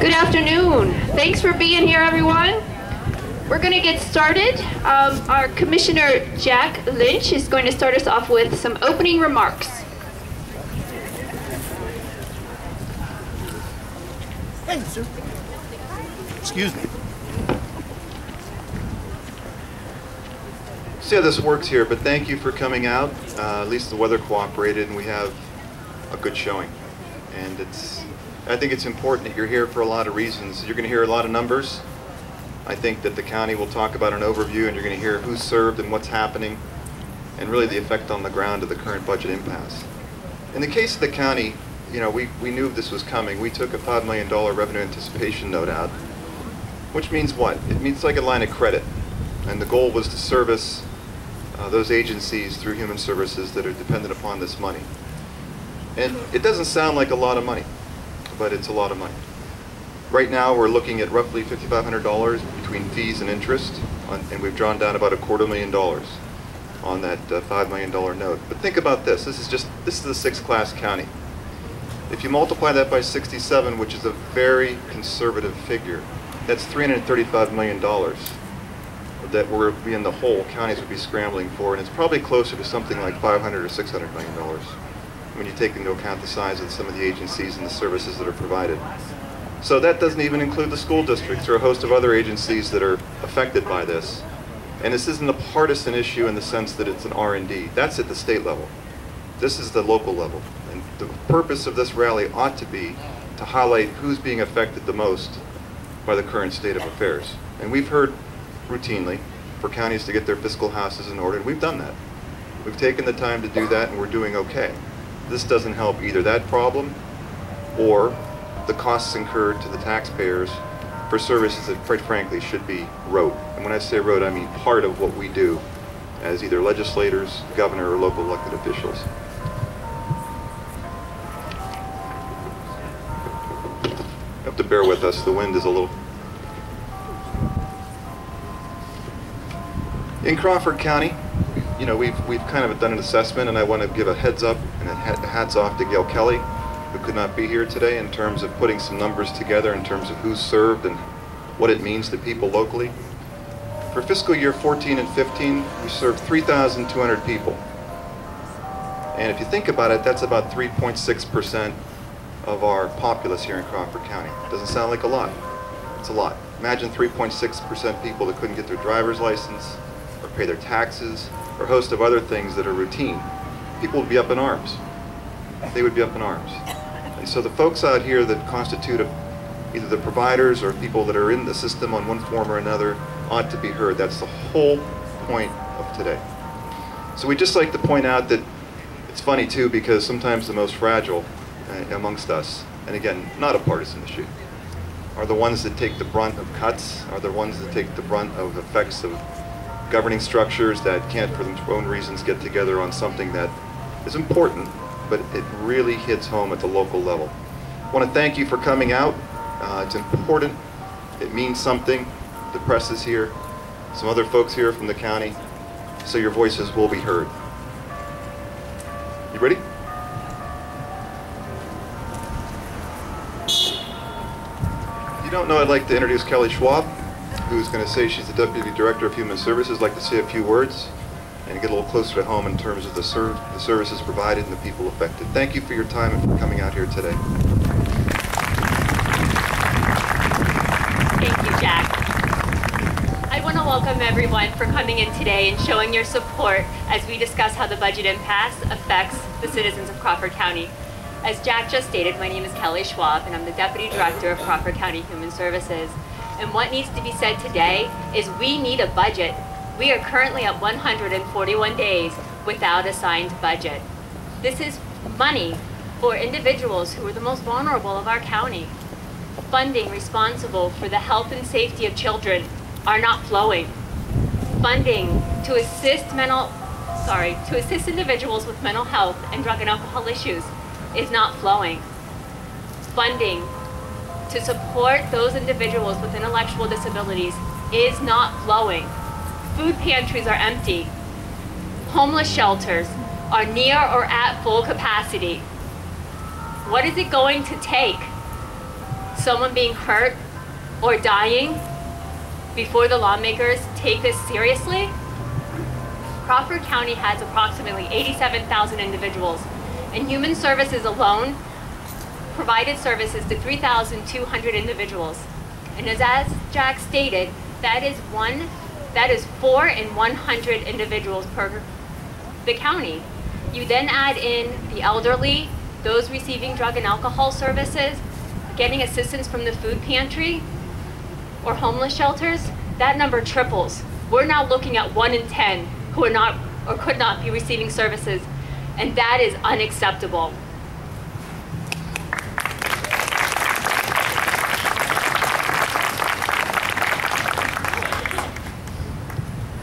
Good afternoon. Thanks for being here, everyone. We're going to get started. Our Commissioner Jack Lynch is going to start us off with some opening remarks. Hey, sir. Excuse me. See how this works here, but thank you for coming out. At least the weather cooperated and we have a good showing. And I think it's important that you're here for a lot of reasons. You're going to hear a lot of numbers. I think that the county will talk about an overview and you're going to hear who's served and what's happening and really the effect on the ground of the current budget impasse. In the case of the county, you know, we knew this was coming. We took a $5 million revenue anticipation note out, which means what? It means like a line of credit. And the goal was to service those agencies through human services that are dependent upon this money. And it doesn't sound like a lot of money, but it's a lot of money. Right now we're looking at roughly $5,500 between fees and interest, and we've drawn down about $250,000 on that $5 million note. But think about this. This is a sixth-class county. If you multiply that by 67, which is a very conservative figure, that's $335 million that we're in the hole, counties would be scrambling for, and it's probably closer to something like $500 or $600 million when you take into account the size of some of the agencies and the services that are provided. So that doesn't even include the school districts or a host of other agencies that are affected by this. And this isn't a partisan issue in the sense that it's an R&D. That's at the state level. This is the local level. And the purpose of this rally ought to be to highlight who's being affected the most by the current state of affairs. And we've heard routinely for counties to get their fiscal houses in order, and we've done that. We've taken the time to do that and we're doing okay. This doesn't help either that problem or the costs incurred to the taxpayers for services that, quite frankly, should be rote. And when I say rote, I mean part of what we do as either legislators, governor, or local elected officials. You have to bear with us, the wind is a little... In Crawford County, you know, we've kind of done an assessment, and I want to give a heads up and a hats off to Gail Kelly, who could not be here today, in terms of putting some numbers together in terms of who's served and what it means to people locally. For fiscal year 14 and 15, we served 3,200 people. And if you think about it, that's about 3.6% of our populace here in Crawford County. Doesn't sound like a lot. It's a lot. Imagine 3.6% people that couldn't get their driver's license, or pay their taxes, or a host of other things that are routine. People would be up in arms. They would be up in arms. And so the folks out here that constitute either the providers or people that are in the system on one form or another ought to be heard. That's the whole point of today. So we'd just like to point out that it's funny too, because sometimes the most fragile amongst us, and again, not a partisan issue, are the ones that take the brunt of cuts, are the ones that take the brunt of effects of governing structures that can't, for their own reasons, get together on something that is important, but it really hits home at the local level. I want to thank you for coming out. It's important. It means something. The press is here. Some other folks here from the county. So your voices will be heard. You ready? If you don't know, I'd like to introduce Kelly Schwab, who's going to say she's the Deputy Director of Human Services. I'd like to say a few words and get a little closer to home in terms of the services provided and the people affected. Thank you for your time and for coming out here today. Thank you, Jack. I want to welcome everyone for coming in today and showing your support as we discuss how the budget impasse affects the citizens of Crawford County. As Jack just stated, my name is Kelly Schwab, and I'm the Deputy Director of Crawford County Human Services. And what needs to be said today is we need a budget. We are currently at 141 days without a signed budget. This is money for individuals who are the most vulnerable of our county. Funding responsible for the health and safety of children are not flowing. Funding to assist individuals with mental health and drug and alcohol issues is not flowing. Funding to support those individuals with intellectual disabilities is not flowing. Food pantries are empty. Homeless shelters are near or at full capacity. What is it going to take someone being hurt or dying before the lawmakers take this seriously? Crawford County has approximately 87,000 individuals, and Human Services alone provided services to 3,200 individuals. And as Jack stated, that is 4 in 100 individuals per the county. You then add in the elderly, those receiving drug and alcohol services, getting assistance from the food pantry or homeless shelters, that number triples. We're now looking at 1 in 10 who are not or could not be receiving services, and that is unacceptable.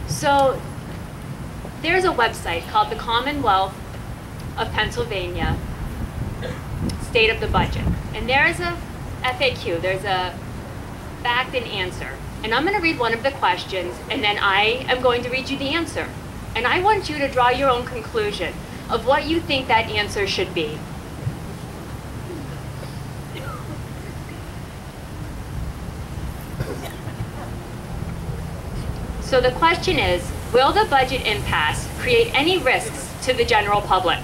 So there's a website called the Commonwealth of Pennsylvania State of the Budget, and there's a FAQ, there's a fact and answer. And I'm going to read one of the questions, and then I am going to read you the answer. And I want you to draw your own conclusion of what you think that answer should be. So the question is, will the budget impasse create any risks to the general public?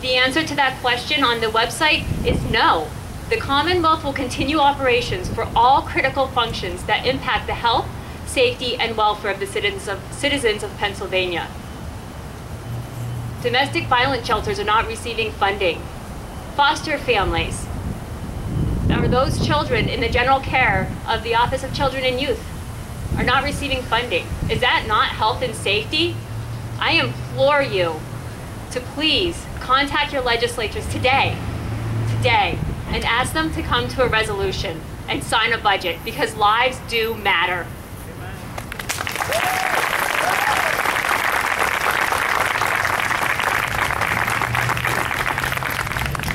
The answer to that question on the website is no. The Commonwealth will continue operations for all critical functions that impact the health, safety, and welfare of the citizens of Pennsylvania. Domestic violence shelters are not receiving funding. Foster families, or those children in the general care of the Office of Children and Youth, are not receiving funding. Is that not health and safety? I implore you to please contact your legislators today, and ask them to come to a resolution and sign a budget, because lives do matter.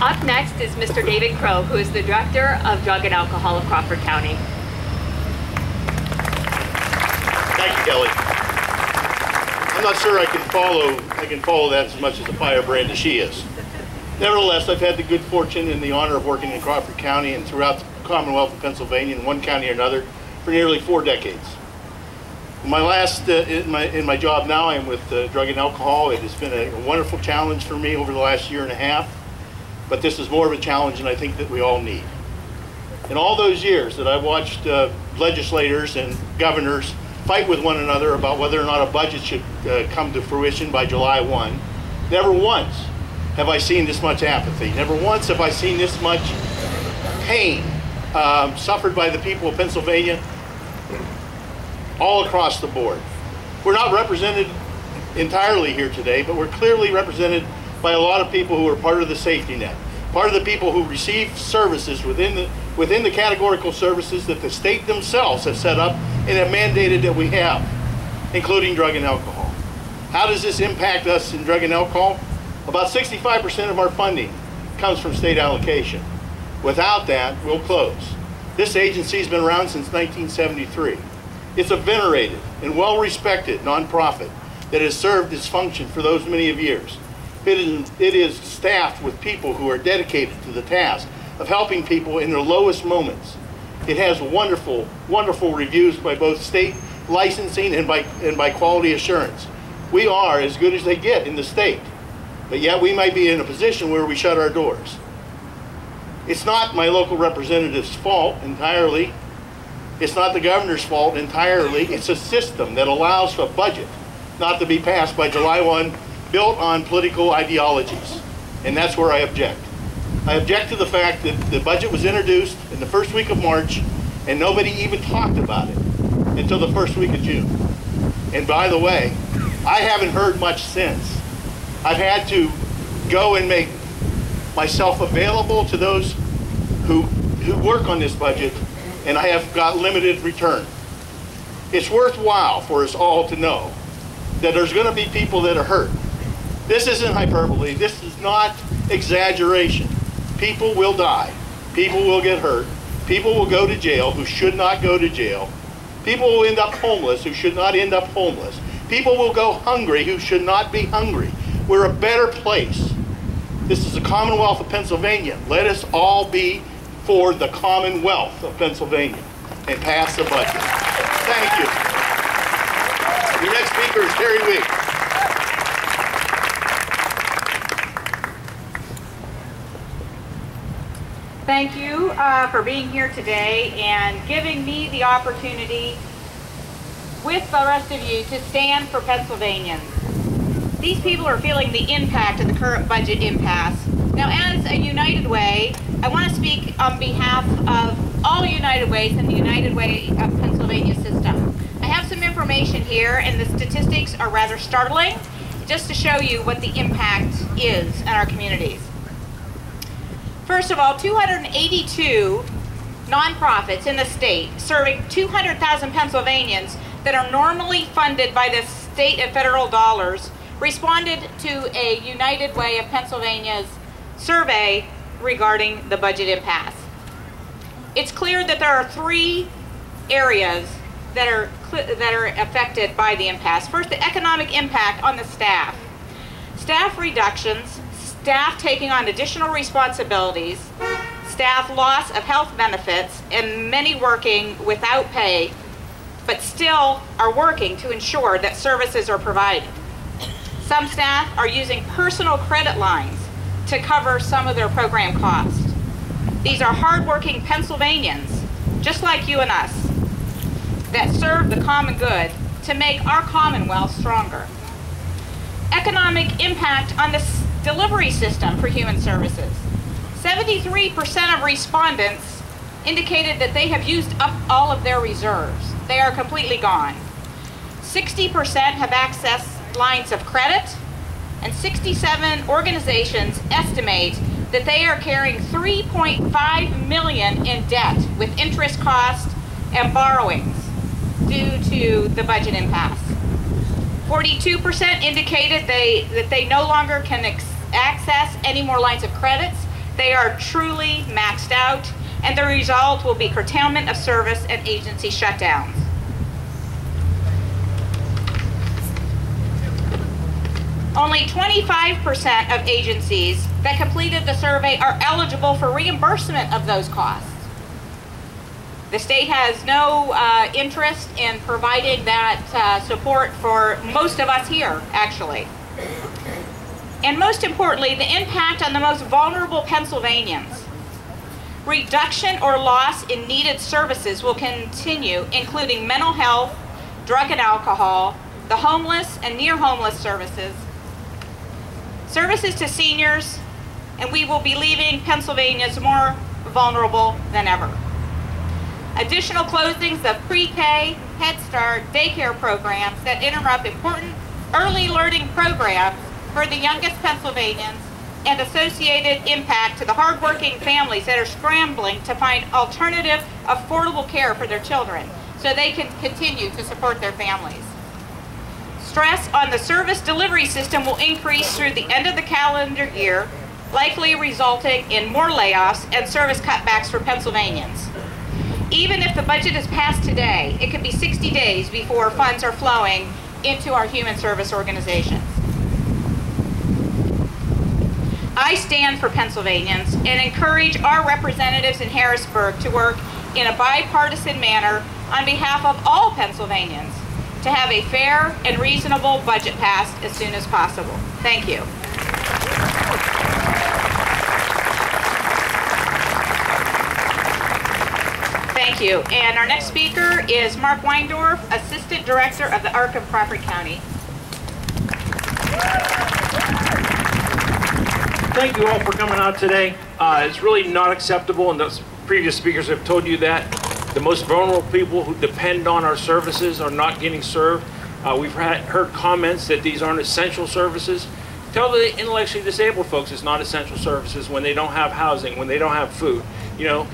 Up next is Mr. David Crow, who is the Director of Drug and Alcohol of Crawford County. Thank you, Kelly. I'm not sure I can follow that as much as a firebrand as she is. Nevertheless, I've had the good fortune and the honor of working in Crawford County and throughout the Commonwealth of Pennsylvania in one county or another for nearly 4 decades. In my job now, I'm with drug and alcohol. It has been a wonderful challenge for me over the last year and a half, but this is more of a challenge than I think that we all need. In all those years that I've watched legislators and governors fight with one another about whether or not a budget should come to fruition by July 1, never once have I seen this much apathy. Never once have I seen this much pain suffered by the people of Pennsylvania all across the board. We're not represented entirely here today, but we're clearly represented by a lot of people who are part of the safety net, part of the people who receive services within the categorical services that the state themselves have set up and have mandated that we have, including drug and alcohol. How does this impact us in drug and alcohol? About 65% of our funding comes from state allocation. Without that, we'll close. This agency's been around since 1973. It's a venerated and well-respected nonprofit that has served its function for those many of years. It is staffed with people who are dedicated to the task of helping people in their lowest moments. It has wonderful, wonderful reviews by both state licensing and by quality assurance. We are as good as they get in the state, but yet we might be in a position where we shut our doors. It's not my local representative's fault entirely. It's not the governor's fault entirely. It's a system that allows for a budget not to be passed by July 1 built on political ideologies, and that's where I object. I object to the fact that the budget was introduced in the first week of March and nobody even talked about it until the first week of June. And by the way, I haven't heard much since. I've had to go and make myself available to those who work on this budget, and I have got limited return. It's worthwhile for us all to know that there's going to be people that are hurt. This isn't hyperbole. This is not exaggeration. People will die. People will get hurt. People will go to jail who should not go to jail. People will end up homeless who should not end up homeless. People will go hungry who should not be hungry. We're a better place This is the Commonwealth of Pennsylvania. Let us all be for the Commonwealth of Pennsylvania and pass the budget. Thank you. Your next speaker is Terry Weeks. Thank you for being here today and giving me the opportunity with the rest of you to stand for Pennsylvanians. These people are feeling the impact of the current budget impasse. Now, as a United Way, I want to speak on behalf of all United Ways and the United Way of Pennsylvania system. I have some information here, and the statistics are rather startling, just to show you what the impact is in our communities. First of all, 282 nonprofits in the state serving 200,000 Pennsylvanians that are normally funded by the state and federal dollars responded to a United Way of Pennsylvania's survey regarding the budget impasse. It's clear that there are three areas that are affected by the impasse. First, the economic impact on the staff. Staff reductions, staff taking on additional responsibilities, staff loss of health benefits, and many working without pay, but still are working to ensure that services are provided. Some staff are using personal credit lines to cover some of their program costs. These are hardworking Pennsylvanians, just like you and us, that serve the common good to make our Commonwealth stronger. Economic impact on the delivery system for human services. 73% of respondents indicated that they have used up all of their reserves. They are completely gone. 60% have accessed lines of credit, and 67 organizations estimate that they are carrying $3.5 million in debt with interest costs and borrowings due to the budget impasse. 42% indicated that they no longer can access any more lines of credits. They are truly maxed out, and the result will be curtailment of service and agency shutdowns. Only 25% of agencies that completed the survey are eligible for reimbursement of those costs. The state has no interest in providing that support for most of us here, actually. And most importantly, the impact on the most vulnerable Pennsylvanians. Reduction or loss in needed services will continue, including mental health, drug and alcohol, the homeless and near homeless services, services to seniors, and we will be leaving Pennsylvanians more vulnerable than ever. Additional closings of pre-K, Head Start, daycare programs that interrupt important early learning programs for the youngest Pennsylvanians, and associated impact to the hardworking families that are scrambling to find alternative, affordable care for their children so they can continue to support their families. Stress on the service delivery system will increase through the end of the calendar year, likely resulting in more layoffs and service cutbacks for Pennsylvanians. Even if the budget is passed today, it could be 60 days before funds are flowing into our human service organizations. I stand for Pennsylvanians and encourage our representatives in Harrisburg to work in a bipartisan manner on behalf of all Pennsylvanians to have a fair and reasonable budget passed as soon as possible. Thank you. Thank you. And our next speaker is Mark Weindorf, Assistant Director of the ARC of Crawford County. Thank you all for coming out today. It's really not acceptable, and those previous speakers have told you that. The most vulnerable people who depend on our services are not getting served. We've heard comments that these aren't essential services. Tell the intellectually disabled folks it's not essential services when they don't have housing, when they don't have food. You know,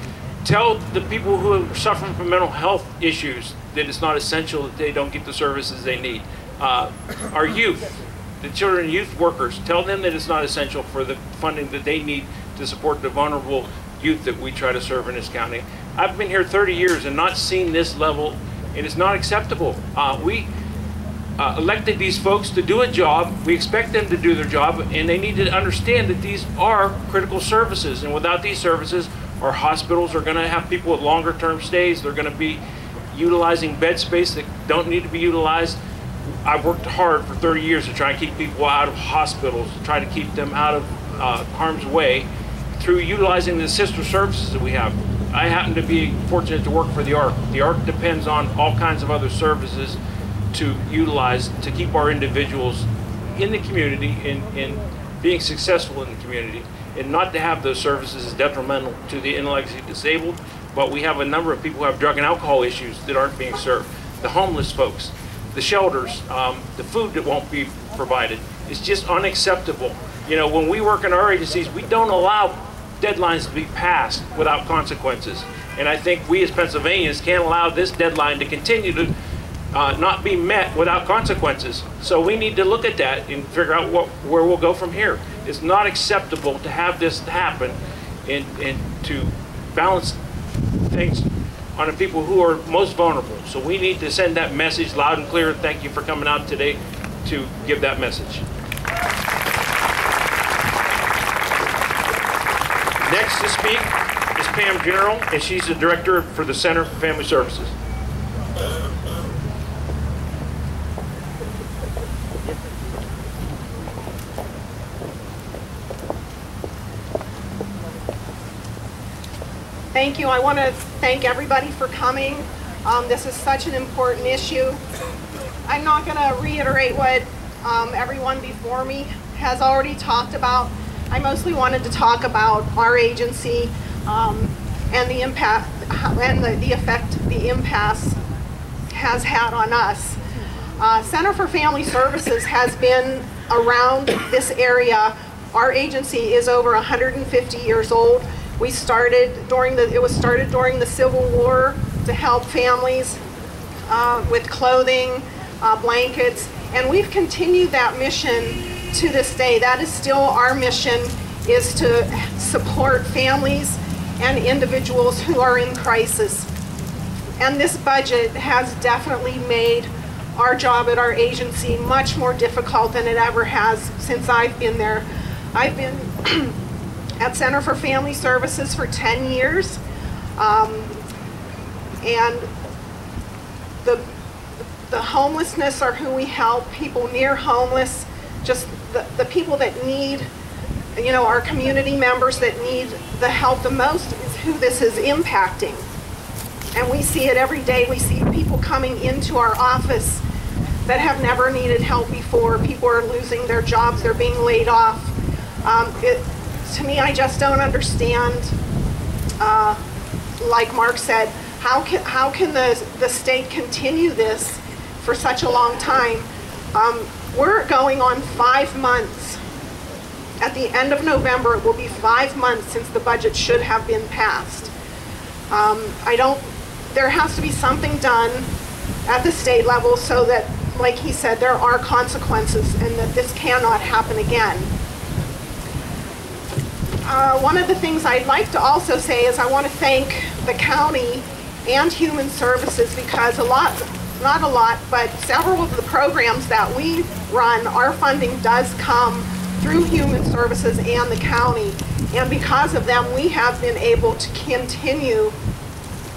tell the people who are suffering from mental health issues that it's not essential that they don't get the services they need. Our youth, the children and youth workers, tell them that it's not essential for the funding that they need to support the vulnerable youth that we try to serve in this county. I've been here 30 years and not seen this level, and it's not acceptable. elected these folks to do a job. We expect them to do their job, and they need to understand that these are critical services. And without these services, our hospitals are going to have people with longer term stays. They're going to be utilizing bed space that don't need to be utilized. I've worked hard for 30 years to try and keep people out of hospitals, to try to keep them out of harm's way through utilizing the sister services that we have. I happen to be fortunate to work for the ARC. The ARC depends on all kinds of other services to utilize to keep our individuals in the community and being successful in the community, and not to have those services is detrimental to the intellectually disabled. But we have a number of people who have drug and alcohol issues that aren't being served. The homeless folks, the shelters, the food that won't be provided. It's just unacceptable. You know, when we work in our agencies, we don't allow deadlines to be passed without consequences. And I think we as Pennsylvanians can't allow this deadline to continue to not be met without consequences. So we need to look at that and figure out where we'll go from here. It's not acceptable to have this happen and to balance things on the people who are most vulnerable. So we need to send that message loud and clear. Thank you for coming out today to give that message. Next to speak is Pam General, and she's the director for the Center for Family Services. Thank you. I want to thank everybody for coming. This is such an important issue. I'm not going to reiterate what everyone before me has already talked about. I mostly wanted to talk about our agency and the impact and the effect the impasse has had on us. Center for Family Services has been around this area. Our agency is over 150 years old. We started it was started during the Civil War to help families with clothing, blankets, and we've continued that mission to this day. That is still our mission, is to support families and individuals who are in crisis. And this budget has definitely made our job at our agency much more difficult than it ever has since I've been there. I've been at Center for Family Services for 10 years. And the homelessness are who we help, people near homeless, just the people that need, you know, our community members that need the help the most is who this is impacting. And we see it every day. We see people coming into our office that have never needed help before. People are losing their jobs, they're being laid off. To me, I just don't understand, like Mark said, how can the state continue this for such a long time? We're going on 5 months. At the end of November, it will be 5 months since the budget should have been passed. There has to be something done at the state level so that, like he said, there are consequences and that this cannot happen again. One of the things I'd like to also say is I want to thank the county and Human Services, because not a lot, but several of the programs that we run, our funding does come through Human Services and the county. And because of them, we have been able to continue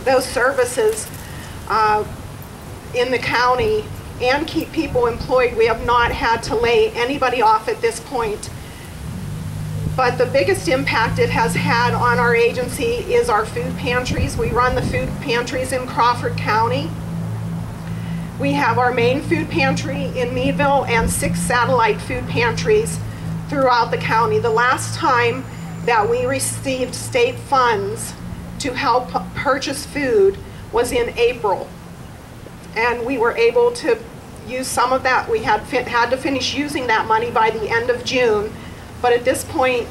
those services in the county and keep people employed. We have not had to lay anybody off at this point. But the biggest impact it has had on our agency is our food pantries. We run the food pantries in Crawford County. We have our main food pantry in Meadville and 6 satellite food pantries throughout the county. The last time that we received state funds to help purchase food was in April. And we were able to use some of that. We had to finish using that money by the end of June. But at this point,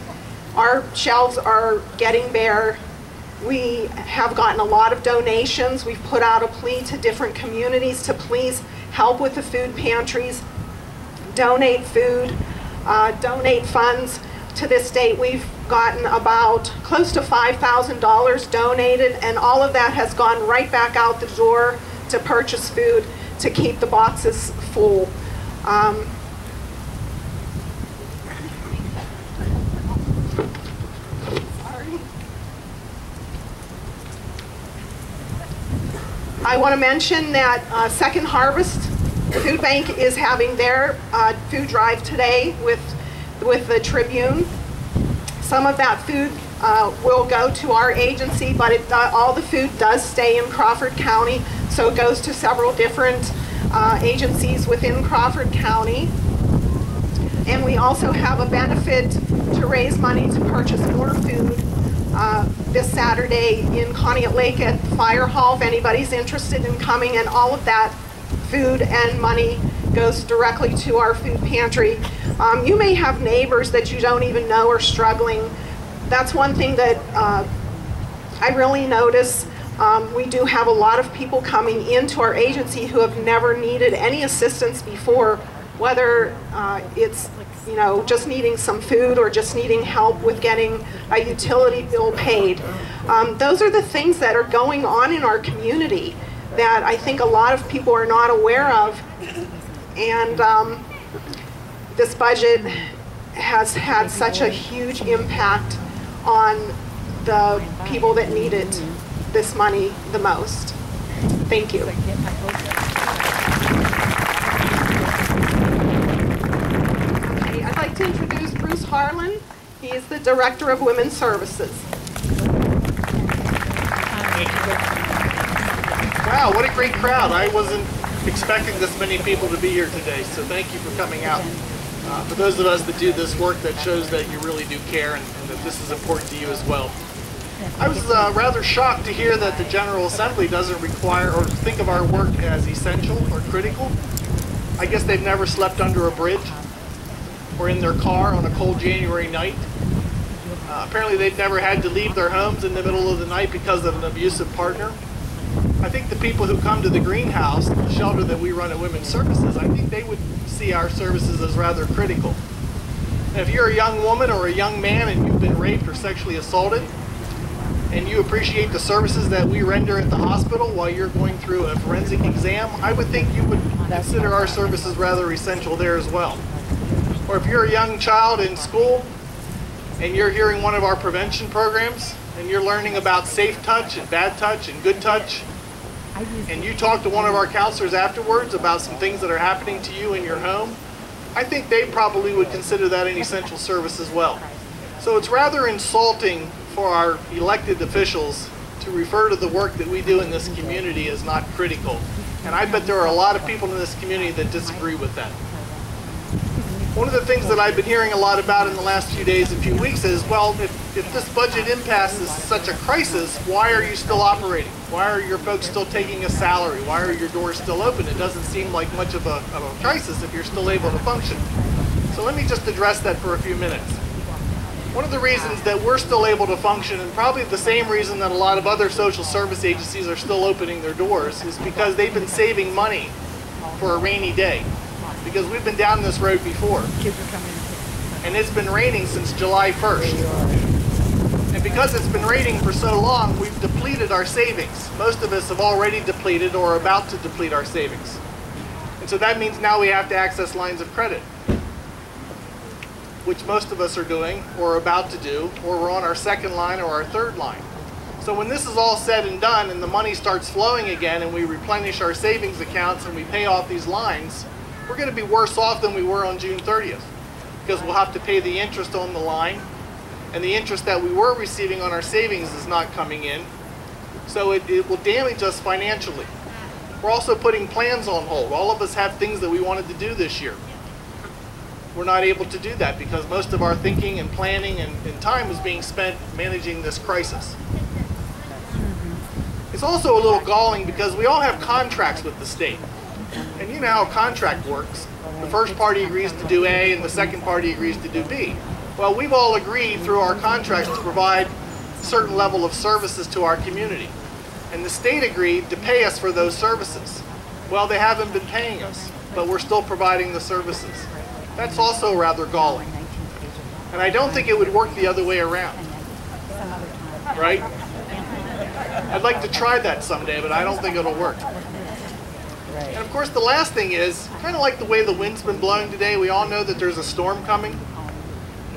our shelves are getting bare. We have gotten a lot of donations. We've put out a plea to different communities to please help with the food pantries, donate food, donate funds. To this date, we've gotten about close to $5,000 donated, and all of that has gone right back out the door to purchase food. to keep the boxes full. I want to mention that Second Harvest Food Bank is having their food drive today with the Tribune. Some of that food will go to our agency, but all the food does stay in Crawford County, so it goes to several different agencies within Crawford County. And we also have a benefit to raise money to purchase more food this Saturday in Conneaut Lake at the Fire Hall, if anybody's interested in coming, and all of that food and money goes directly to our food pantry. You may have neighbors that you don't even know are struggling. That's one thing that I really notice. We do have a lot of people coming into our agency who have never needed any assistance before, whether it's just needing some food or just needing help with getting a utility bill paid. Those are the things that are going on in our community that I think a lot of people are not aware of. And this budget has had such a huge impact on the people that needed this money the most. Thank you. Okay, I'd like to introduce Bruce Harlan. He is the Director of Women's Services. Wow, what a great crowd. I wasn't expecting this many people to be here today, so thank you for coming out. For those of us that do this work, that shows that you really do care and that this is important to you as well. I was rather shocked to hear that the General Assembly doesn't require or think of our work as essential or critical. I guess they've never slept under a bridge or in their car on a cold January night. Apparently they've never had to leave their homes in the middle of the night because of an abusive partner. I think the people who come to the greenhouse, the shelter that we run at Women's Services, I think they would see our services as rather critical. And if you're a young woman or a young man and you've been raped or sexually assaulted, and you appreciate the services that we render at the hospital while you're going through a forensic exam, I would think you would consider our services rather essential there as well. Or if you're a young child in school and you're hearing one of our prevention programs and you're learning about safe touch and bad touch and good touch, and you talk to one of our counselors afterwards about some things that are happening to you in your home, I think they probably would consider that an essential service as well. So it's rather insulting for our elected officials to refer to the work that we do in this community as not critical. And I bet there are a lot of people in this community that disagree with that. One of the things that I've been hearing a lot about in the last few days and few weeks is, well, if this budget impasse is such a crisis, why are you still operating? Why are your folks still taking a salary? Why are your doors still open? It doesn't seem like much of a crisis if you're still able to function. So let me just address that for a few minutes. One of the reasons that we're still able to function, and probably the same reason that a lot of other social service agencies are still opening their doors, is because they've been saving money for a rainy day. Because we've been down this road before. And it's been raining since July 1st. And because it's been raining for so long, we've depleted our savings. Most of us have already depleted or are about to deplete our savings. And so that means now we have to access lines of credit, which most of us are doing or are about to do, or we're on our second line or our third line. So when this is all said and done and the money starts flowing again and we replenish our savings accounts and we pay off these lines, we're going to be worse off than we were on June 30th because we'll have to pay the interest on the line, and the interest that we were receiving on our savings is not coming in. So it will damage us financially. We're also putting plans on hold. All of us have things that we wanted to do this year. We're not able to do that because most of our thinking and planning and time is being spent managing this crisis. It's also a little galling because we all have contracts with the state. And you know how a contract works. The first party agrees to do A and the second party agrees to do B. Well, we've all agreed through our contracts to provide a certain level of services to our community. And the state agreed to pay us for those services. Well, they haven't been paying us, but we're still providing the services. That's also rather galling. And I don't think it would work the other way around. Right? I'd like to try that someday, but I don't think it'll work. And of course, the last thing is, kind of like the way the wind's been blowing today, we all know that there's a storm coming.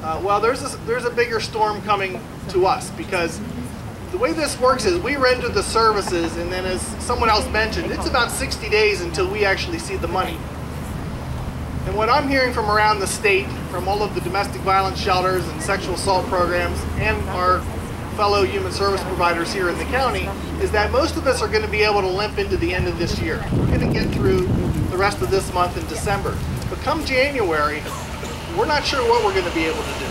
Well, there's a bigger storm coming to us, because the way this works is we render the services, and then as someone else mentioned, it's about 60 days until we actually see the money. And what I'm hearing from around the state, from all of the domestic violence shelters and sexual assault programs, and our fellow human service providers here in the county, is that most of us are going to be able to limp into the end of this year. We're going to get through the rest of this month in December. But come January, we're not sure what we're going to be able to do.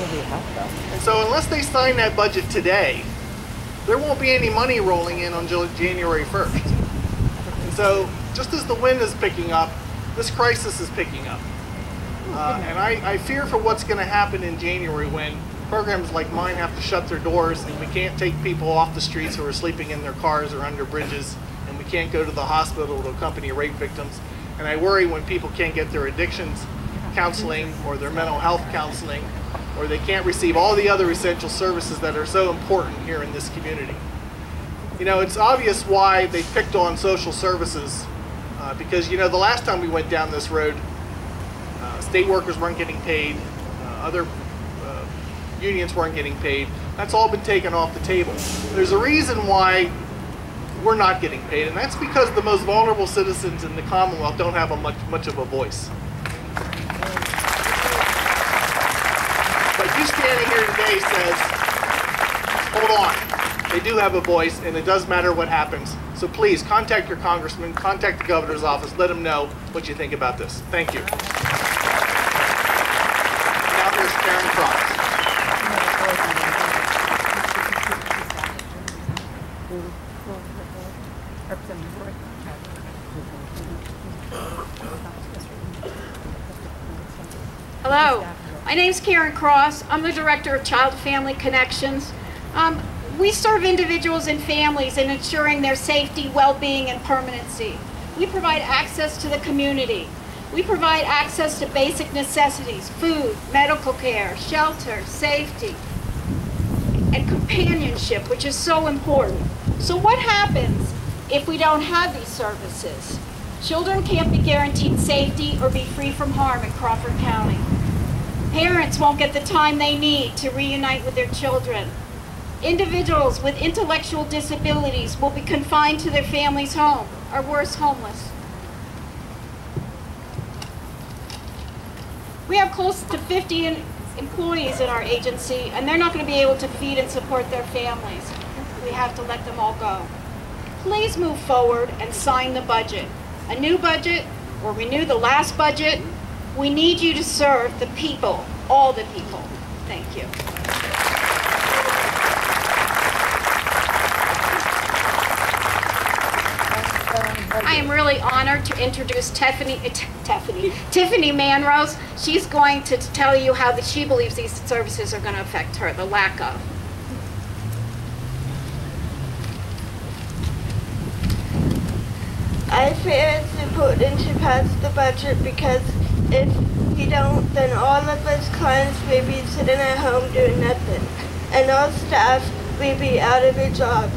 And so unless they sign that budget today, there won't be any money rolling in on January 1st. And so just as the wind is picking up, this crisis is picking up. And I fear for what's going to happen in January when programs like mine have to shut their doors, and we can't take people off the streets who are sleeping in their cars or under bridges, and we can't go to the hospital to accompany rape victims. And I worry when people can't get their addictions counseling or their mental health counseling, or they can't receive all the other essential services that are so important here in this community. You know, it's obvious why they picked on social services, because, you know, the last time we went down this road, state workers weren't getting paid, other unions weren't getting paid. That's all been taken off the table. There's a reason why we're not getting paid, and that's because the most vulnerable citizens in the Commonwealth don't have much of a voice. But you standing here today says, hold on, they do have a voice, and it does matter what happens. So please, contact your congressman, contact the governor's office, let them know what you think about this. Thank you. Now there's Karen Crawford. Hello, my name's Karen Cross. I'm the Director of Child Family Connections. We serve individuals and families in ensuring their safety, well-being, and permanency. We provide access to the community. We provide access to basic necessities, food, medical care, shelter, safety, and companionship, which is so important. So what happens if we don't have these services? Children can't be guaranteed safety or be free from harm in Crawford County. Parents won't get the time they need to reunite with their children. Individuals with intellectual disabilities will be confined to their family's home, or worse, homeless. We have close to 50 employees in our agency, and they're not going to be able to feed and support their families. We have to let them all go. Please move forward and sign the budget. A new budget, or renew the last budget. We need you to serve the people, all the people. Thank you. I am really honored to introduce Tiffany Manrose. She's going to tell you how she believes these services are going to affect her, the lack of. I feel it's important to pass the budget because if we don't, then all of us clients will be sitting at home doing nothing, and all staff will be out of a job.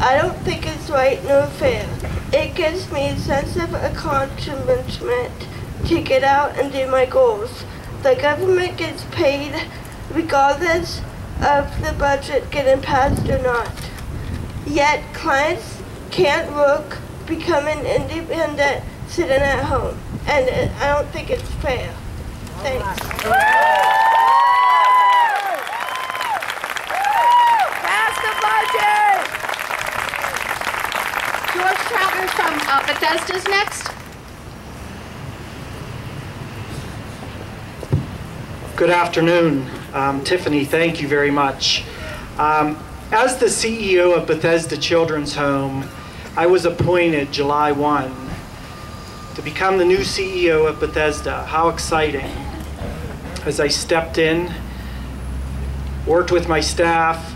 I don't think it's right nor fair. It gives me a sense of accomplishment to get out and do my goals. The government gets paid regardless of the budget getting passed or not. Yet clients can't work, becoming independent, sitting at home. And I don't think it's fair. Thanks. Pass the budget! George Troutner from Bethesda's next. Good afternoon. Tiffany, thank you very much. As the CEO of Bethesda Children's Home, I was appointed July 1 to become the new CEO of Bethesda. How exciting. As I stepped in, worked with my staff,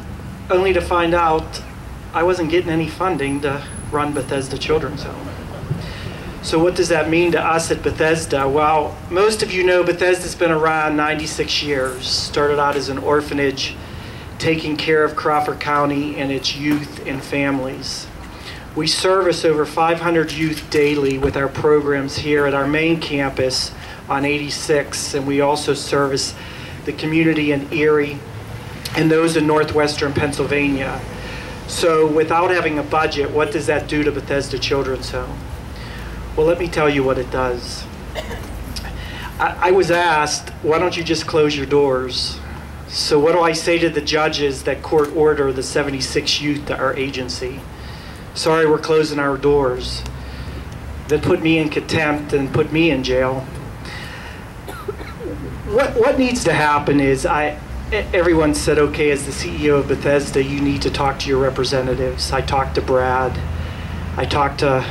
only to find out I wasn't getting any funding to run Bethesda Children's Home. So what does that mean to us at Bethesda? Well, most of you know Bethesda's been around 96 years. Started out as an orphanage, taking care of Crawford County and its youth and families. We service over 500 youth daily with our programs here at our main campus on 86, and we also service the community in Erie and those in northwestern Pennsylvania. So without having a budget, what does that do to Bethesda Children's Home? Well, let me tell you what it does. I was asked, why don't you just close your doors? So what do I say to the judges that court order the 76 youth to our agency? Sorry, we're closing our doors. That put me in contempt and put me in jail. What needs to happen is, everyone said, okay, as the CEO of Bethesda, you need to talk to your representatives. I talked to Brad. I talked to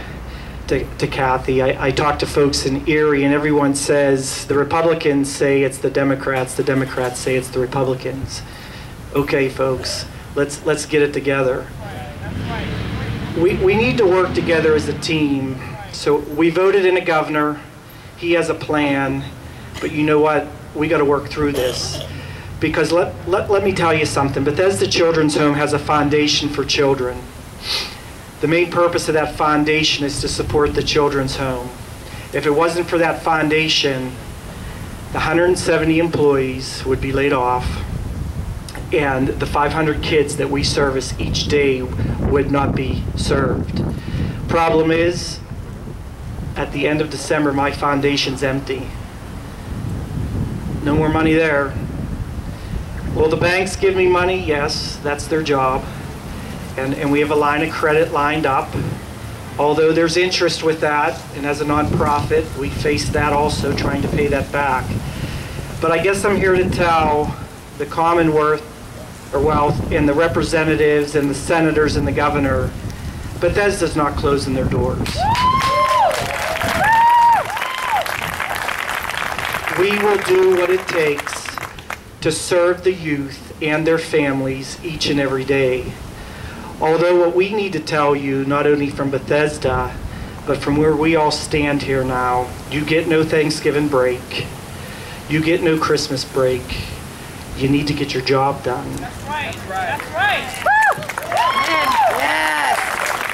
Kathy. I talked to folks in Erie, and everyone says, the Republicans say it's the Democrats say it's the Republicans. Okay, folks, let's get it together. We need to work together as a team. So we voted in a governor. He has a plan, but you know what? We got to work through this. Because let me tell you something. Bethesda Children's Home has a foundation for children. The main purpose of that foundation is to support the children's home. If it wasn't for that foundation, the 170 employees would be laid off, and the 500 kids that we service each day would not be served. Problem is, at the end of December, my foundation's empty. No more money there. Will the banks give me money? Yes, that's their job. And we have a line of credit lined up. Although there's interest with that, and as a nonprofit, we face that also, trying to pay that back. But I guess I'm here to tell the Commonwealth and the representatives and the senators and the governor, Bethesda's not closing their doors. We will do what it takes to serve the youth and their families each and every day. Although what we need to tell you, not only from Bethesda, but from where we all stand here now, you get no Thanksgiving break. You get no Christmas break. You need to get your job done. That's right. That's right.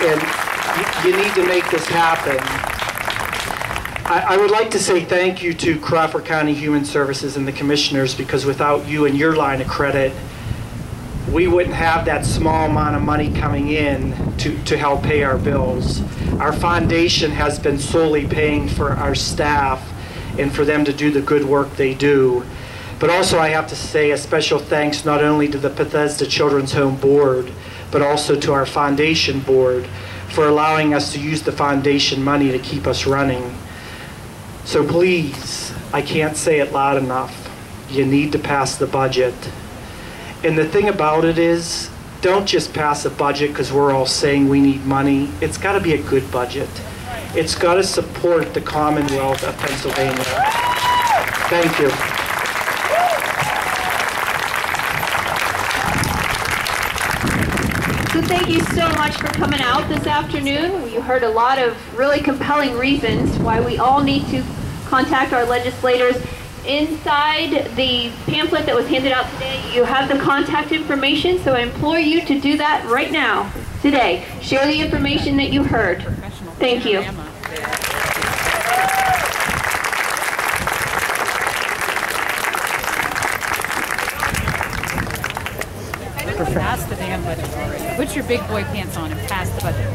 And you need to make this happen. I would like to say thank you to Crawford County Human Services and the commissioners, because without you and your line of credit, we wouldn't have that small amount of money coming in to help pay our bills. Our foundation has been solely paying for our staff and for them to do the good work they do. But also I have to say a special thanks not only to the Bethesda Children's Home Board, but also to our foundation board for allowing us to use the foundation money to keep us running. So please, I can't say it loud enough, you need to pass the budget. And the thing about it is, don't just pass a budget because we're all saying we need money. It's got to be a good budget. It's got to support the Commonwealth of Pennsylvania. Thank you. So thank you so much for coming out this afternoon. You heard a lot of really compelling reasons why we all need to contact our legislators. Inside the pamphlet that was handed out today, you have the contact information, so I implore you to do that right now, today. Share the information that you heard. Thank you. Pass the damn budget already. Put your big boy pants on and pass the budget.